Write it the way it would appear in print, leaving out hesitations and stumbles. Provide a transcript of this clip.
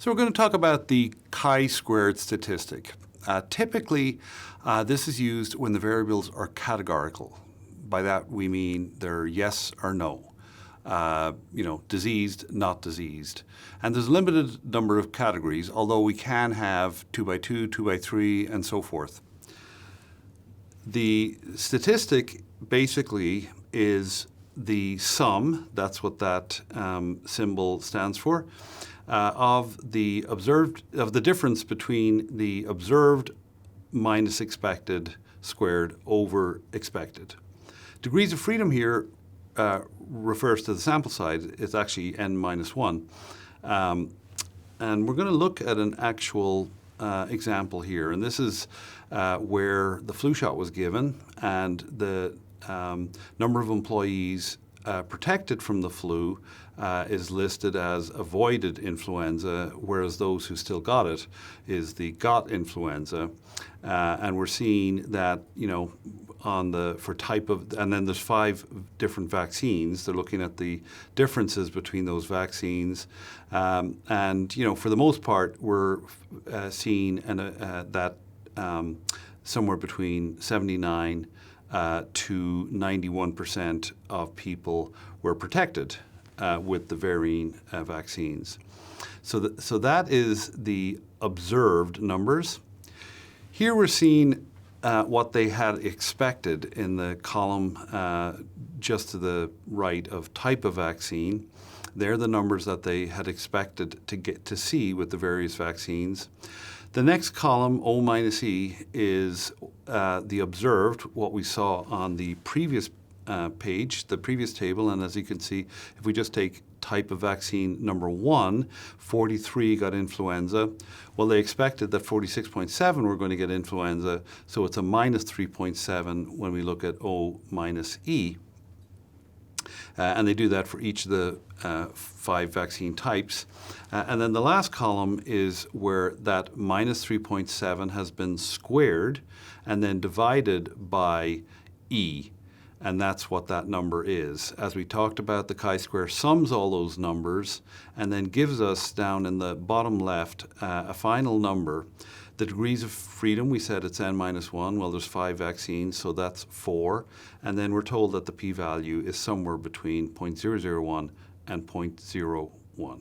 So we're going to talk about the chi-squared statistic. Typically, this is used when the variables are categorical. By that we mean they're yes or no. Diseased, not diseased. And there's a limited number of categories, although we can have 2 by 2, 2 by 3, and so forth. The statistic basically is the sum, that's what that symbol stands for, of the difference between the observed minus expected squared over expected. Degrees of freedom here refers to the sample size. It's actually n minus 1. And we're going to look at an actual example here. And this is where the flu shot was given and the number of employees protected from the flu is listed as avoided influenza, whereas those who still got it is the got influenza. And we're seeing that, for type of, and then there's 5 different vaccines. They're looking at the differences between those vaccines. And, for the most part, we're seeing that somewhere between 79 to 91% of people were protected with the varying vaccines. So that is the observed numbers. Here we're seeing what they had expected in the column just to the right of type of vaccine. They're the numbers that they had expected to get to see with the various vaccines. The next column, O minus E, is the observed, what we saw on the previous page, the previous table. And as you can see, if we just take type of vaccine number 1, 43 got influenza. Well, they expected that 46.7 were going to get influenza, so it's a minus 3.7 when we look at O minus E. And they do that for each of the 5 vaccine types. And then the last column is where that minus 3.7 has been squared and then divided by E. And that's what that number is. As we talked about, the chi-square sums all those numbers and then gives us down in the bottom left a final number. The degrees of freedom, we said it's n minus 1. Well, there's 5 vaccines, so that's 4. And then we're told that the p-value is somewhere between 0.001 and 0.01.